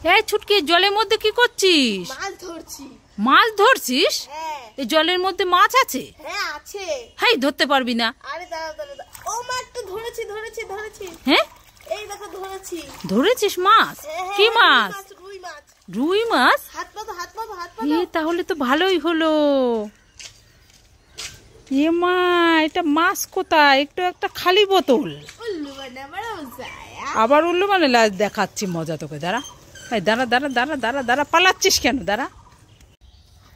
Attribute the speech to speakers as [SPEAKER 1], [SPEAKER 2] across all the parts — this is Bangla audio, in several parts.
[SPEAKER 1] এই ছুটকি, জলের মধ্যে কি করছিস?
[SPEAKER 2] মাছ ধরছি।
[SPEAKER 1] মাছ ধরছিস?
[SPEAKER 2] হ্যাঁ।
[SPEAKER 1] এই জলের মধ্যে মাছ আছে?
[SPEAKER 2] হ্যাঁ আছে।
[SPEAKER 1] হাই, ধরতে পারবি না।
[SPEAKER 2] আরে দাঁড়া দাঁড়া দাঁড়া। ও মাছ তো ধরেছি ধরেছি ধরেছি।
[SPEAKER 1] হ্যাঁ,
[SPEAKER 2] এই দেখো ধরেছি।
[SPEAKER 1] ধরেছিস মাছ? কি মাছ?
[SPEAKER 2] রুই মাছ।
[SPEAKER 1] রুই মাছ?
[SPEAKER 2] হাত পাতো হাত পাতো হাত
[SPEAKER 1] এ
[SPEAKER 2] পাতো।
[SPEAKER 1] তাহলে তো ভালোই হলো। এ মা, এটা মাছ কোথায়? একটু একটা খালি বোতল।
[SPEAKER 2] উল্লু বানা বড় যায়।
[SPEAKER 1] আবার উল্লু মানে লাজ দেখাচ্ছি মজা তোকে। দাঁড়া, এই দাঁড়া দাঁড়া দাঁড়া দাঁড়া দাঁড়া, পালাচ্ছিস কেন? দাঁড়া।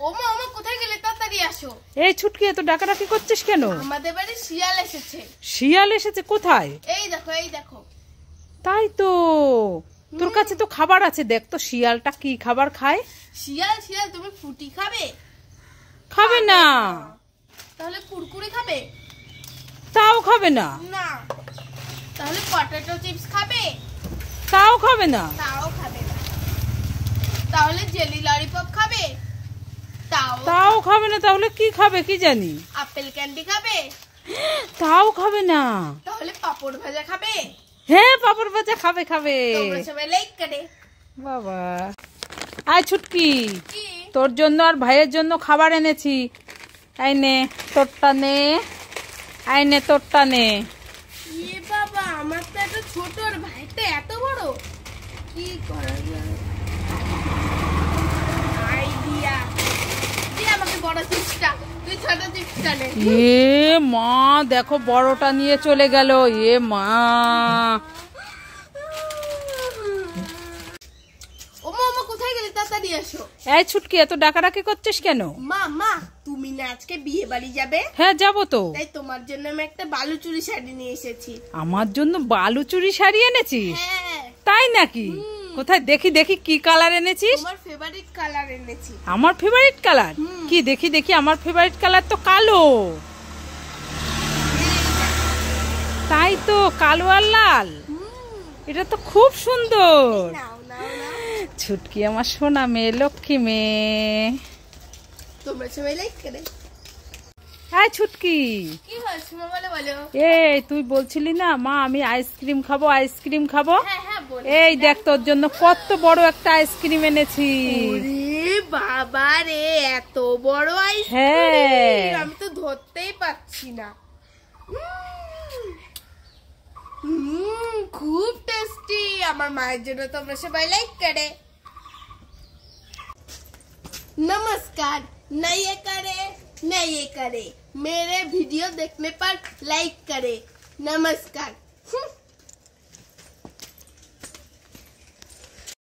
[SPEAKER 2] ওমা ওমা কোথায় গেলে? তাড়াতাড়ি আসো।
[SPEAKER 1] এই ছুটকি, এত ডাকাডাকি করছিস কেন?
[SPEAKER 2] আমাদের বাড়ি শিয়াল এসেছে।
[SPEAKER 1] শিয়াল এসেছে? কোথায়?
[SPEAKER 2] এই দেখো এই দেখো।
[SPEAKER 1] তাই তো, তোর কাছে তো খাবার আছে। দেখ তো শিয়ালটা কি খাবার খায়।
[SPEAKER 2] শিয়াল শিয়াল তুমি ফুটি খাবে?
[SPEAKER 1] খাবে না।
[SPEAKER 2] তাহলে কুরকুরে খাবে?
[SPEAKER 1] তাও খাবে না।
[SPEAKER 2] না। তাহলে পটেটো চিপস খাবে?
[SPEAKER 1] তাও খাবে না।
[SPEAKER 2] তাও খাবে না। তাহলে জেলি ললিপপ খাবে?
[SPEAKER 1] তাও খাবে না। তাহলে কি খাবে কি জানি?
[SPEAKER 2] আপেল ক্যান্ডি খাবে?
[SPEAKER 1] তাও খাবে না।
[SPEAKER 2] তাহলে পাপড় ভাজা খাবে?
[SPEAKER 1] হ্যাঁ, পাপড় ভাজা খাবে খাবে।
[SPEAKER 2] তোমরা সবাই লাইক করে।
[SPEAKER 1] বাবা, আয় ছুটকি,
[SPEAKER 2] কি?
[SPEAKER 1] তোর জন্য আর ভাইয়ের জন্য খাবার এনেছি। এই নে তোরটা নে, এই নে তোরটা নে।
[SPEAKER 2] এ বাবা, আমার তো এত ছোট আর ভাইটা এত বড়। কি করা যায়? আইডিয়া। তুই আমাকে বড় চিপসটা, তুই ছোট চিপসটা নে।
[SPEAKER 1] এ মা, দেখো বড়টা নিয়ে চলে গেল। এ মা,
[SPEAKER 2] ওমা ওমা কোথায় গেলে? তাড়াতাড়ি আসো।
[SPEAKER 1] এই ছুটকি, এত ডাকাডাকি করছিস কেন?
[SPEAKER 2] মা মা, তুমি না আজকে বিয়ে বাড়ি যাবে?
[SPEAKER 1] হ্যাঁ যাবো তো।
[SPEAKER 2] তাই তোমার জন্য আমি একটা বালুচুরি শাড়ি নিয়ে এসেছি।
[SPEAKER 1] আমার জন্য বালুচুরি শাড়ি এনেছিস?
[SPEAKER 2] হ্যাঁ।
[SPEAKER 1] তাই নাকি? কোথায় দেখি দেখি, কি কালার এনেছিস?
[SPEAKER 2] তোমার ফেভারিট কালার এনেছি।
[SPEAKER 1] আমার ফেভারিট কালার? কি দেখি দেখি, আমার ফেভারিট কালার তো কালো। তাই তো, কালো আর লাল। এটা তো খুব সুন্দর।
[SPEAKER 2] নাও নাও নাও।
[SPEAKER 1] ছুটকি আমার সোনা মেয়ে, লক্ষ্মী মেয়ে।
[SPEAKER 2] তোমরা সবাই লাইক করে।
[SPEAKER 1] হ্যাঁ ছুটকি,
[SPEAKER 2] কি হয়েছে মা? বলো বলো।
[SPEAKER 1] এই তুই বলছিলি না মা আমি আইসক্রিম খাবো, আইসক্রিম খাবো।
[SPEAKER 2] হ্যাঁ হ্যাঁ বলো।
[SPEAKER 1] এই দেখ, তোর জন্য কত বড় একটা আইসক্রিম এনেছি।
[SPEAKER 2] ওরে বাবা রে, এত বড় আইসক্রিম!
[SPEAKER 1] হ্যাঁ।
[SPEAKER 2] আমি তো ধরতেই পাচ্ছি না। খুব টেস্টি। আমার মায়ের জন্য তোমরা সবাই লাইক করে। नमस्कार, न ये करे न ये करे, मेरे वीडियो देखने पर लाइक करे। नमस्कार।